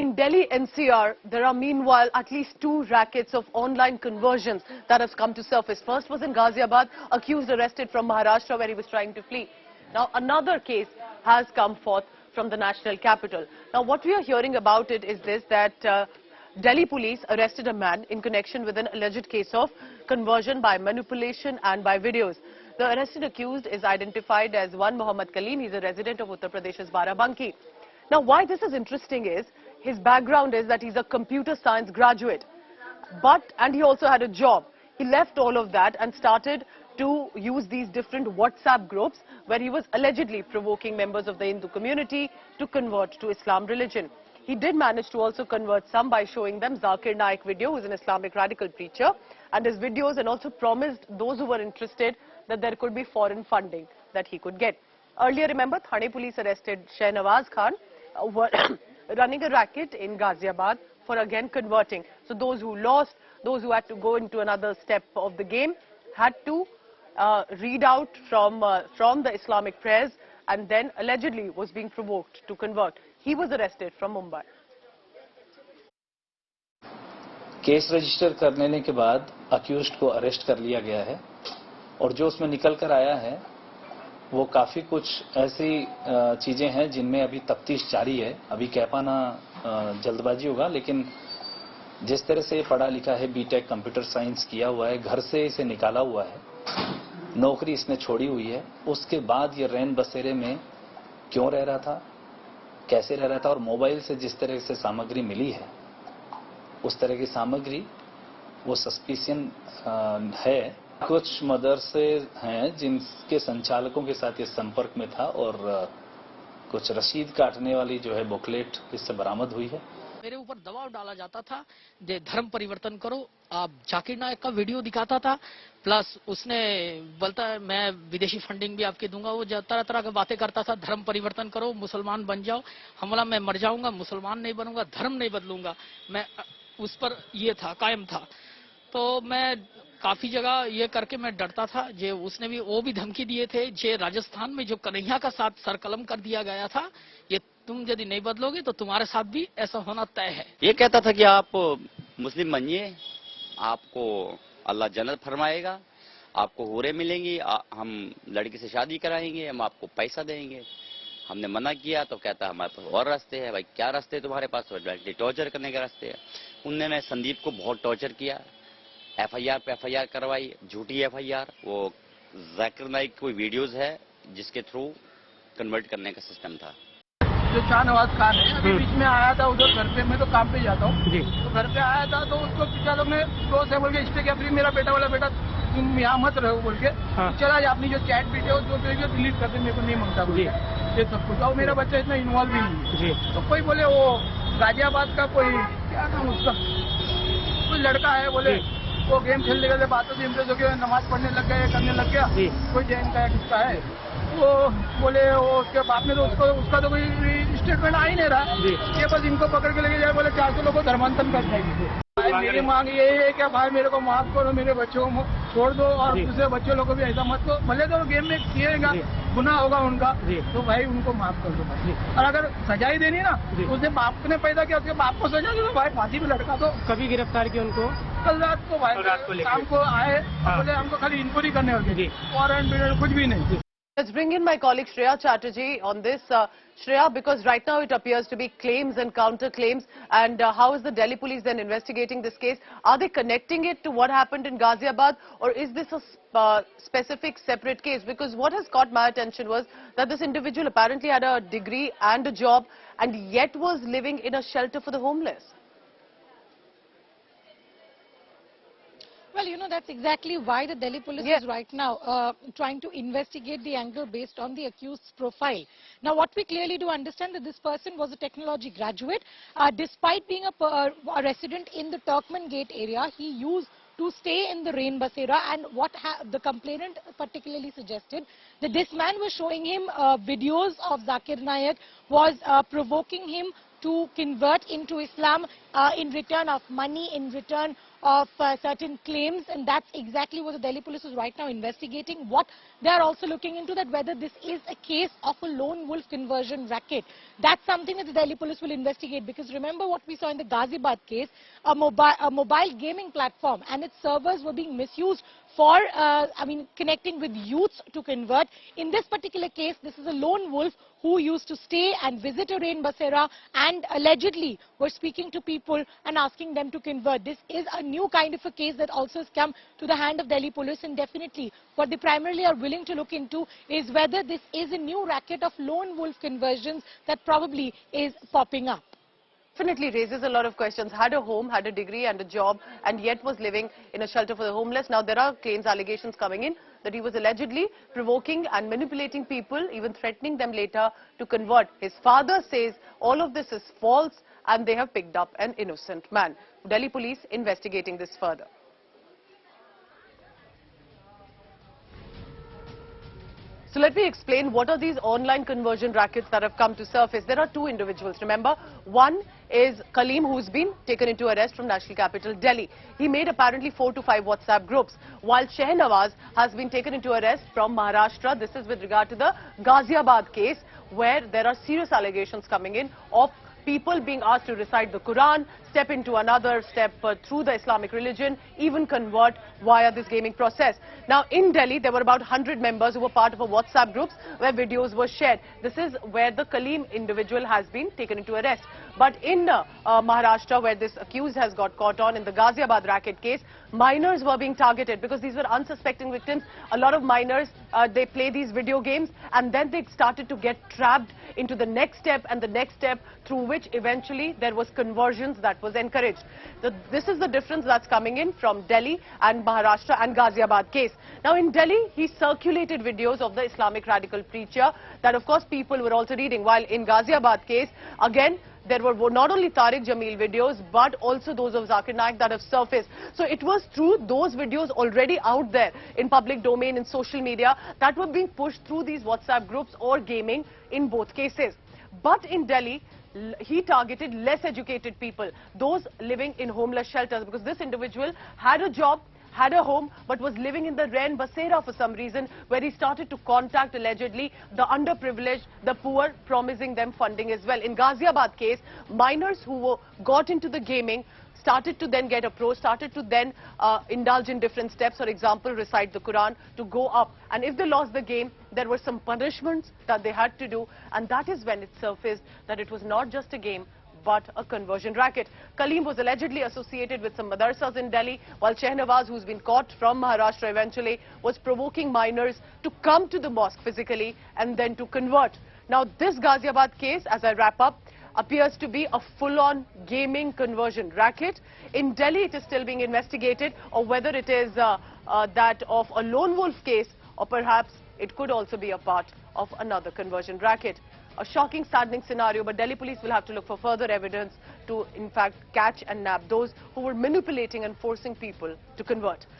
In Delhi NCR, there are meanwhile at least 2 rackets of online conversions that has come to surface. First was in Ghaziabad, accused arrested from Maharashtra where he was trying to flee. Now another case has come forth from the national capital. Now what we are hearing about it is this, that Delhi police arrested a man in connection with an alleged case of conversion by manipulation and by videos. The arrested accused is identified as one Mohammad Kaleem. He's a resident of Uttar Pradesh's Barabanki. Now why this is interesting is, his background is that he's a computer science graduate, and he also had a job. He left all of that and started to use these different WhatsApp groups where he was allegedly provoking members of the Hindu community to convert to Islam religion. He did manage to also convert some by showing them Zakir Naik video, who is an Islamic radical preacher, and his videos, and also promised those who were interested that there could be foreign funding that he could get. Earlier, remember, Thane police arrested Shahnawaz running a racket in Ghaziabad for again converting. So those who lost, those who had to go into another step of the game, had to read out from the Islamic prayers, and then allegedly was being provoked to convert. He was arrested from Mumbai. Case register करने के बाद accused को arrest कर लिया गया है और जो उसमें निकल कर आया है वो काफी कुछ ऐसी चीजें हैं जिनमें अभी तफ्तीश जारी है. अभी कह पाना जल्दबाजी होगा, लेकिन जिस तरह से पढ़ा लिखा है, बीटेक कंप्यूटर साइंस किया हुआ है, घर से इसे निकाला हुआ है, नौकरी इसने छोड़ी हुई है, उसके बाद ये रैन बसेरे में क्यों रह रहा था, कैसे रह रहा था, और मोबाइल से जिस तरह से सामग्री मिली है उस तरह की सामग्री वो सस्पिशियन है. कुछ मदरसे हैं जिनके संचालकों के साथ ये संपर्क में था और कुछ रसीद काटने वाली जो है बुकलेट इससे बरामद हुई है. मेरे ऊपर दबाव डाला जाता था, धर्म परिवर्तन करो. आप जाकिर नायक का वीडियो दिखाता था, प्लस उसने बोलता है मैं विदेशी फंडिंग भी आपके दूंगा. वो तरह तरह की बातें करता था, धर्म परिवर्तन करो, मुसलमान बन जाओ. हमला मैं मर जाऊंगा, मुसलमान नहीं बनूंगा, धर्म नहीं बदलूंगा. मैं उस पर ये था, कायम था. तो मैं काफी जगह ये करके मैं डरता था. जे उसने भी वो भी धमकी दिए थे, जे राजस्थान में जो कन्हैया का साथ सरकलम कर दिया गया था, ये तुम यदि नहीं बदलोगे तो तुम्हारे साथ भी ऐसा होना तय है. ये कहता था कि आप मुस्लिम बनिए, आपको अल्लाह जन्नत फरमाएगा, आपको हूरें मिलेंगी, हम लड़की से शादी कराएंगे, हम आपको पैसा देंगे. हमने मना किया तो कहता हमारे पास और रास्ते हैं. भाई क्या रास्ते हैं तुम्हारे पास? टॉर्चर करने के रास्ते हैं. उन्होंने संदीप को बहुत टॉर्चर किया, एफआईआर पे एफआईआर करवाई, झूठी एफआईआर. वो जाकिर नाइक कोई वीडियोस है जिसके थ्रू कन्वर्ट करने का सिस्टम था. जो शाहनवाज खान है, अभी बीच में आया था उधर घर पे. मैं तो काम पे जाता हूँ, तो घर पे आया था तो उसको पिता लोग ने दोस्त है बोल के स्टे किया, फिर मेरा बेटा वाला बेटा तुम यहाँ मत रहो बोल के चला जा. अपनी जो चैट वीडियो जो डिलीट कर दे, मेरे को नहीं मांगता बोल ये सब कुछ. और मेरा बच्चा इतना इन्वॉल्व भी नहीं है. तो कोई बोले वो गाजियाबाद का कोई क्या नाम उसका कोई लड़का है, बोले वो गेम खेलने के लिए बातों से इम्प्रेस हो गया, नमाज पढ़ने लग गया, करने लग गया. कोई जैन का किसका है, वो बोले वो उसके बाप ने तो उसका तो कोई स्टेटमेंट आ ही नहीं रहा. ये बस इनको पकड़ के लेके जाए, बोले 400 लोगों को धर्मांतरण कर देंगे. मेरी मांग यही है कि भाई मेरे को माफ करो, मेरे बच्चों को छोड़ दो, और दूसरे बच्चों लोगों को भी ऐसा मत करो. भले तो गेम में किएगा, गुनाह होगा उनका, तो भाई उनको माफ कर दो. और अगर सजाई देनी ना, उसने बाप ने पैदा किया, उसके बाप को सजा दो भाई, फांसी में लटका दो. कभी गिरफ्तार किया उनको? कल रात को भाई, शाम को आए, बोले हमको खाली इंक्वायरी करने होगी, वारंट कुछ भी नहीं. Let's bring in my colleague Shreya Chatterjee on this. Shreya, because right now it appears to be claims and counter-claims, and how is the Delhi police then investigating this case? Are they connecting it to what happened in Ghaziabad, or is this a specific separate case? Because what has caught my attention was that this individual apparently had a degree and a job, and yet was living in a shelter for the homeless. Well, you know, that's exactly why the Delhi police is right now trying to investigate the angle based on the accused's profile. Now, what we clearly do understand that this person was a technology graduate. Despite being a resident in the Turkman Gate area, he used to stay in the rain basera, and what the complainant particularly suggested that this man was showing him videos of Zakir Naik, was provoking him to convert into Islam in return of money, in return of certain claims, and that's exactly what the Delhi police is right now investigating. What they are also looking into that whether this is a case of a lone wolf conversion racket. That's something that the Delhi police will investigate, because remember what we saw in the Ghaziabad case, a mobile gaming platform and its servers were being misused for, connecting with youths to convert. In this particular case, this is a lone wolf who used to stay and visit a rain basera and allegedly were speaking to people and asking them to convert. This is a new kind of a case that also has come to the hand of Delhi police, and definitely what they primarily are willing to look into is whether this is a new racket of lone wolf conversions that probably is popping up. Definitely raises a lot of questions. Had a home, had a degree and a job, and yet was living in a shelter for the homeless. Now there are claims, allegations coming in that he was allegedly provoking and manipulating people, even threatening them later to convert. His father says all of this is false and they have picked up an innocent man. Delhi police investigating this further. So let me explain what are these online conversion rackets that have come to surface. There are two individuals, remember. One is Kaleem, who's been taken into arrest from national capital Delhi. He made apparently 4 to 5 WhatsApp groups, while Shahnawaz has been taken into arrest from Maharashtra. This is with regard to the Ghaziabad case, where there are serious allegations coming in of people being asked to recite the Quran, step into another step through the Islamic religion, even convert via this gaming process. Now in Delhi, there were about 100 members who were part of a WhatsApp groups where videos were shared. This is where the Kaleem individual has been taken into arrest. But in Maharashtra, where this accused has got caught on in the Ghaziabad racket case, minors were being targeted because these were unsuspecting victims. A lot of minors, they play these video games and then they started to get trapped into the next step and the next step, through which eventually there was conversions that was encouraged. This is the difference that's coming in from Delhi and Maharashtra and Ghaziabad case. Now in Delhi, he circulated videos of the Islamic radical preacher that of course people were also reading, while in Ghaziabad case, again, there were not only Tariq Jamil videos, but also those of Zakir Naik that have surfaced. So it was through those videos already out there in public domain, in social media, that were being pushed through these WhatsApp groups or gaming in both cases. But in Delhi, he targeted less educated people, those living in homeless shelters, because this individual had a job, had a home, but was living in the rain basera for some reason, where he started to contact allegedly the underprivileged, the poor, promising them funding as well. In Ghaziabad case, minors who got into the gaming started to then get approached, started to then indulge in different steps, for example, recite the Quran to go up. And if they lost the game, there were some punishments that they had to do, and that is when it surfaced that it was not just a game, but a conversion racket. Kaleem was allegedly associated with some madrasas in Delhi, while Shahnawaz, who's been caught from Maharashtra eventually, was provoking minors to come to the mosque physically and then to convert. Now this Ghaziabad case, as I wrap up, appears to be a full-on gaming conversion racket. In Delhi, it is still being investigated, or whether it is that of a lone wolf case, or perhaps it could also be a part of another conversion racket. A shocking, saddening scenario, but Delhi police will have to look for further evidence to, in fact, catch and nab those who were manipulating and forcing people to convert.